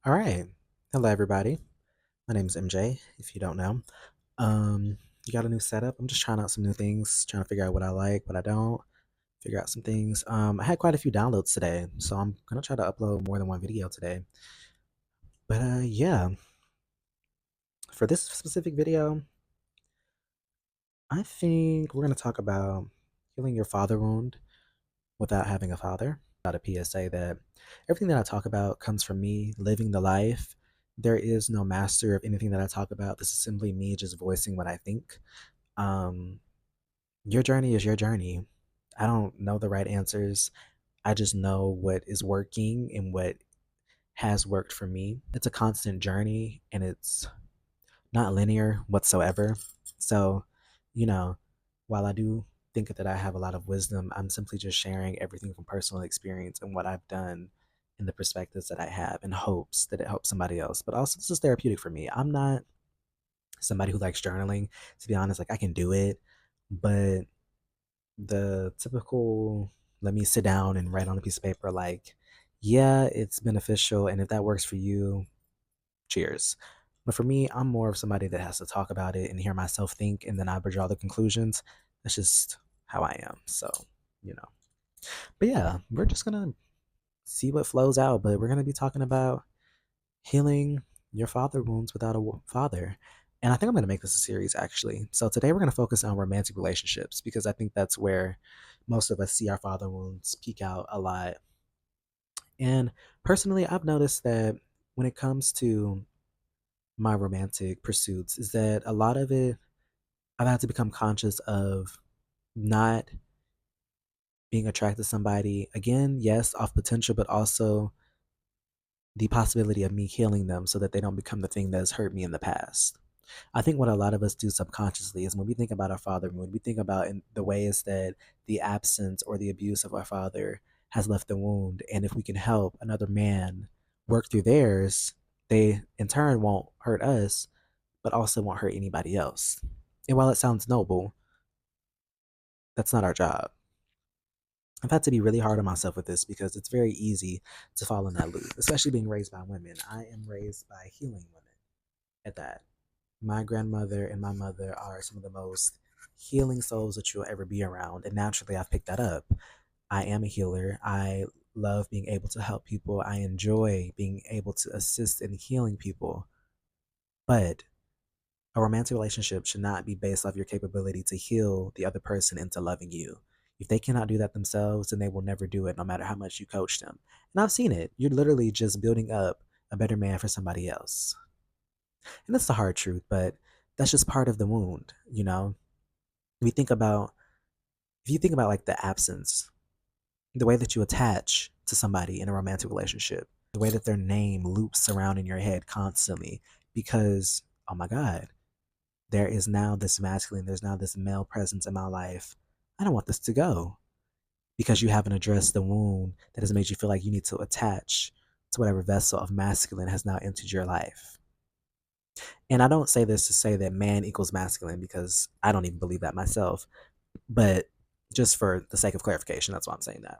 All right. Hello, everybody. My name's MJ, if you don't know. You got a new setup. I'm just trying out some new things, trying to figure out what I like, what I don't, figure out some things. I had quite a few downloads today, so I'm going to try to upload more than one video today. But yeah, for this specific video, I think we're going to talk about healing your father wound without having a father. About a PSA that everything that I talk about comes from me living the life. There is no master of anything that I talk about. This is simply me just voicing what I think. Um, your journey is your journey. I don't know the right answers. I just know what is working and what has worked for me. It's a constant journey and it's not linear whatsoever. So, you know, while I do think that I have a lot of wisdom, I'm simply just sharing everything from personal experience and what I've done and the perspectives that I have in hopes that it helps somebody else. But also, this is therapeutic for me. I'm not somebody who likes journaling. To be honest, like I can do it, but the typical let me sit down and write on a piece of paper, like, yeah, it's beneficial. And if that works for you, cheers. But for me, I'm more of somebody that has to talk about it and hear myself think, and then I draw the conclusions. That's just how I am. So, you know. But yeah, we're just gonna see what flows out. But we're gonna be talking about healing your father wounds without a father. And I think I'm gonna make this a series actually. So today we're gonna focus on romantic relationships because I think that's where most of us see our father wounds peak out a lot. And personally, I've noticed that when it comes to my romantic pursuits is that a lot of it I've had to become conscious of not being attracted to somebody again, yes, off potential, but also the possibility of me healing them so that they don't become the thing that has hurt me in the past. I think what a lot of us do subconsciously is when we think about our father, when we think about in the ways that the absence or the abuse of our father has left the wound, and if we can help another man work through theirs, they in turn won't hurt us, but also won't hurt anybody else. And while it sounds noble, that's not our job. I've had to be really hard on myself with this because it's very easy to fall in that loop, especially being raised by women. I am raised by healing women at that. My grandmother and my mother are some of the most healing souls that you'll ever be around. And naturally, I've picked that up. I am a healer. I love being able to help people. I enjoy being able to assist in healing people. But a romantic relationship should not be based off your capability to heal the other person into loving you. If they cannot do that themselves, then they will never do it, no matter how much you coach them. And I've seen it. You're literally just building up a better man for somebody else. And that's the hard truth, but that's just part of the wound, you know? We think about, if you think about like the absence, the way that you attach to somebody in a romantic relationship, the way that their name loops around in your head constantly, because, oh my God, there is now this masculine, there's now this male presence in my life. I don't want this to go because you haven't addressed the wound that has made you feel like you need to attach to whatever vessel of masculine has now entered your life. And I don't say this to say that man equals masculine because I don't even believe that myself, but just for the sake of clarification, that's why I'm saying that.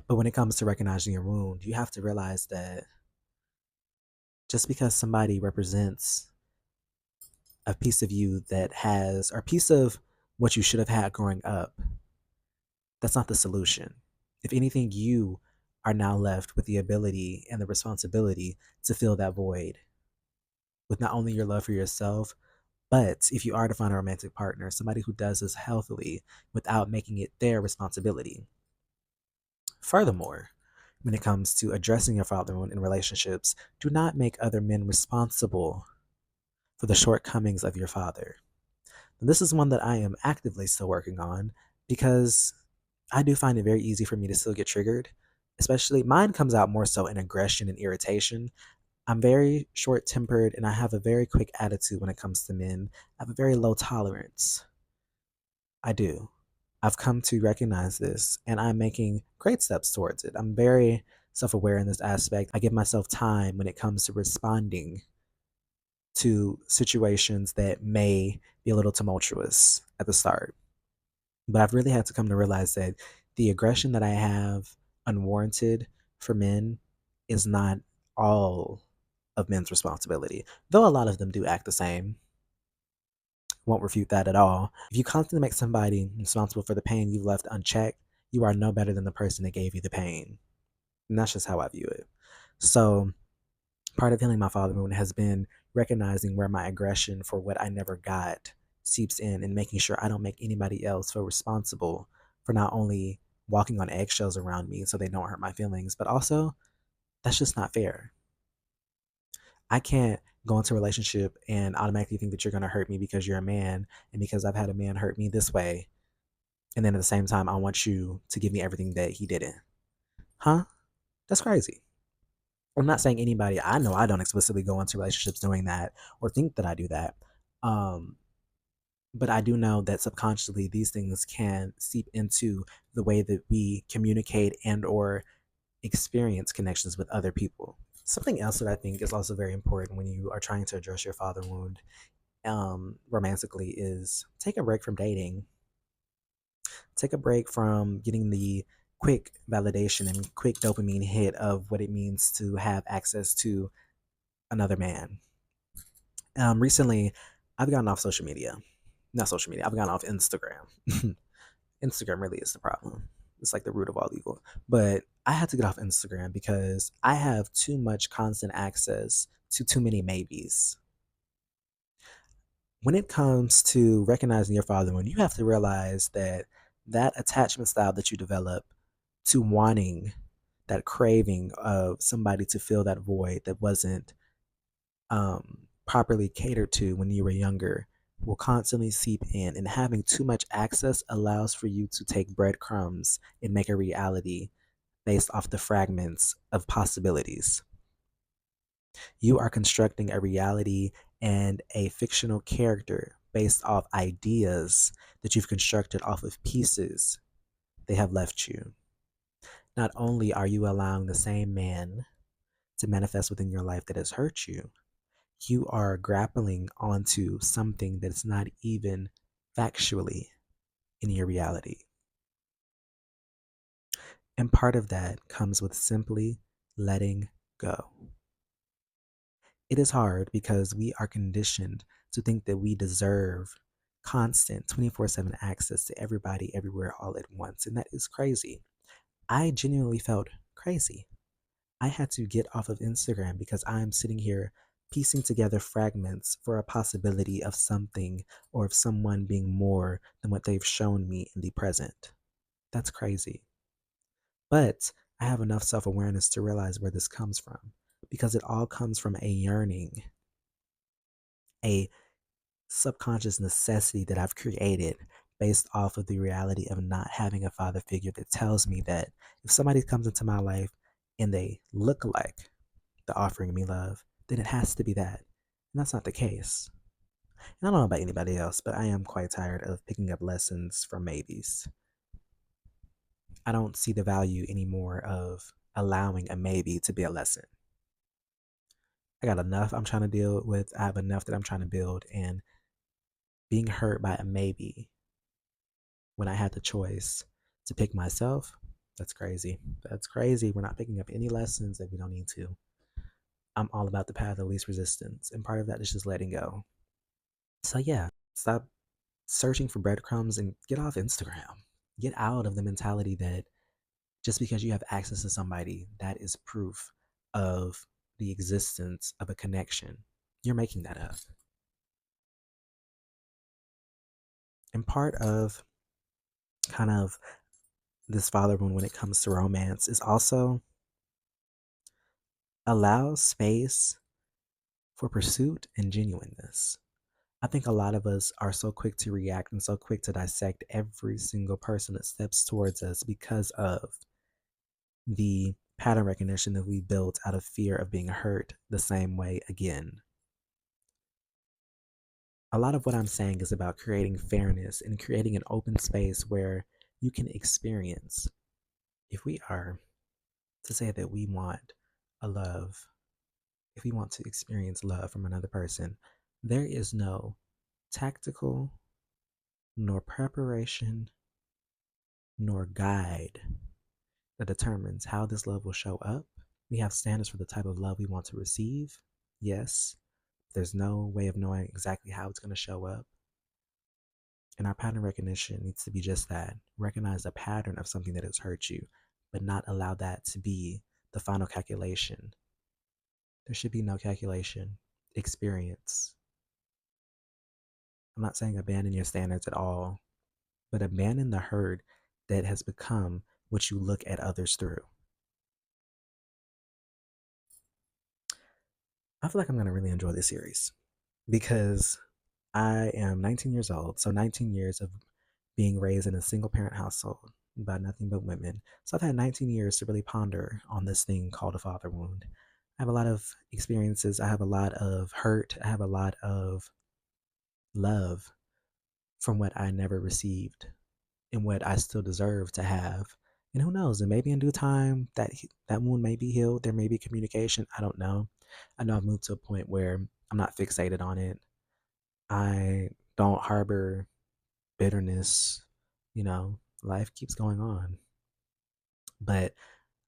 But when it comes to recognizing your wound, you have to realize that just because somebody represents a piece of you that has, or a piece of what you should have had growing up, that's not the solution. If anything, you are now left with the ability and the responsibility to fill that void with not only your love for yourself, but if you are to find a romantic partner, somebody who does this healthily without making it their responsibility. Furthermore, when it comes to addressing your father wound in relationships, do not make other men responsible for the shortcomings of your father. And this is one that I am actively still working on because I do find it very easy for me to still get triggered. Especially mine comes out more so in aggression and irritation. I'm very short tempered and I have a very quick attitude when it comes to men. I have a very low tolerance. I do. I've come to recognize this and I'm making great steps towards it. I'm very self aware in this aspect. I give myself time when it comes to responding to situations that may be a little tumultuous at the start. But I've really had to come to realize that the aggression that I have unwarranted for men is not all of men's responsibility, though a lot of them do act the same. Won't refute that at all. If you constantly make somebody responsible for the pain you've left unchecked, you are no better than the person that gave you the pain. And that's just how I view it. So, part of healing my father wound has been recognizing where my aggression for what I never got seeps in and making sure I don't make anybody else feel responsible for not only walking on eggshells around me so they don't hurt my feelings, but also that's just not fair. I can't go into a relationship and automatically think that you're going to hurt me because you're a man and because I've had a man hurt me this way. And then at the same time, I want you to give me everything that he didn't. Huh? That's crazy. I'm not saying anybody, I know I don't explicitly go into relationships doing that or think that I do that. Um, but I do know that subconsciously these things can seep into the way that we communicate and or experience connections with other people. Something else that I think is also very important when you are trying to address your father wound romantically is take a break from dating. Take a break from getting the quick validation and quick dopamine hit of what it means to have access to another man. Recently, I've gotten off social media. Not social media, I've gotten off Instagram. Instagram really is the problem. It's like the root of all evil. But I had to get off Instagram because I have too much constant access to too many maybes. When it comes to recognizing your father wound, you have to realize that that attachment style that you develop to wanting that craving of somebody to fill that void that wasn't properly catered to when you were younger will constantly seep in. And having too much access allows for you to take breadcrumbs and make a reality based off the fragments of possibilities. You are constructing a reality and a fictional character based off ideas that you've constructed off of pieces they have left you. Not only are you allowing the same man to manifest within your life that has hurt you, you are grappling onto something that's not even factually in your reality. And part of that comes with simply letting go. It is hard because we are conditioned to think that we deserve constant 24/7 access to everybody, everywhere, all at once. And that is crazy. I genuinely felt crazy. I had to get off of Instagram because I'm sitting here piecing together fragments for a possibility of something or of someone being more than what they've shown me in the present. That's crazy. But I have enough self awareness to realize where this comes from because it all comes from a yearning, a subconscious necessity that I've created based off of the reality of not having a father figure that tells me that if somebody comes into my life and they look like the offering me love, then it has to be that. And that's not the case. And I don't know about anybody else, but I am quite tired of picking up lessons from maybes. I don't see the value anymore of allowing a maybe to be a lesson. I got enough I'm trying to deal with. I have enough that I'm trying to build. And being hurt by a maybe when I had the choice to pick myself, that's crazy. That's crazy. We're not picking up any lessons that we don't need to. I'm all about the path of least resistance. And part of that is just letting go. So, yeah, stop searching for breadcrumbs and get off Instagram. Get out of the mentality that just because you have access to somebody, that is proof of the existence of a connection. You're making that up. And part of kind of this father wound when it comes to romance is also allow space for pursuit and genuineness. I think a lot of us are so quick to react and so quick to dissect every single person that steps towards us because of the pattern recognition that we built out of fear of being hurt the same way again. A lot of what I'm saying is about creating fairness and creating an open space where you can experience. If we are to say that we want a love, if we want to experience love from another person, there is no tactical, nor preparation, nor guide that determines how this love will show up We have standards for the type of love we want to receive. Yes, there's no way of knowing exactly how it's going to show up. And our pattern recognition needs to be just that, recognize a pattern of something that has hurt you, but not allow that to be the final calculation. There should be no calculation. Experience. I'm not saying abandon your standards at all, but abandon the hurt that has become what you look at others through. I feel like I'm going to really enjoy this series because I am 19 years old. So 19 years of being raised in a single parent household by nothing but women. So I've had 19 years to really ponder on this thing called a father wound. I have a lot of experiences. I have a lot of hurt. I have a lot of love from what I never received and what I still deserve to have. And who knows? And maybe in due time that wound may be healed. There may be communication. I don't know. I know I've moved to a point where I'm not fixated on it. I don't harbor bitterness. Life keeps going on. But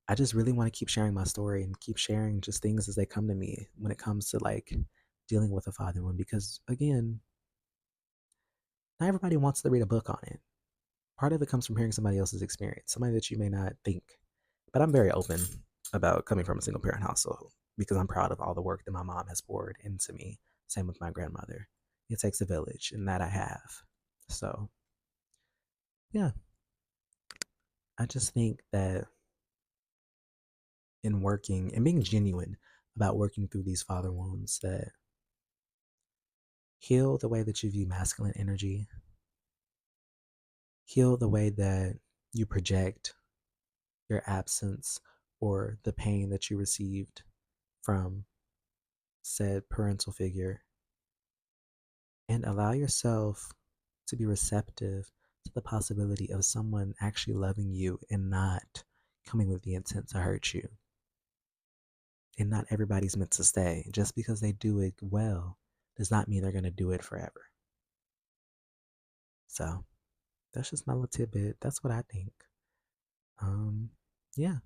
I just really want to keep sharing my story and keep sharing just things as they come to me when it comes to like dealing with a father wound. Because again, not everybody wants to read a book on it. Part of it comes from hearing somebody else's experience, somebody that you may not think. But I'm very open about coming from a single parent household because I'm proud of all the work that my mom has poured into me. Same with my grandmother. It takes a village, and that I have. So, yeah, I just think that in working and being genuine about working through these father wounds that heal the way that you view masculine energy, heal the way that you project your absence or the pain that you received from said parental figure, and allow yourself to be receptive to the possibility of someone actually loving you and not coming with the intent to hurt you. And not everybody's meant to stay. Just because they do it well does not mean they're going to do it forever. So that's just my little tidbit. That's what I think. Yeah.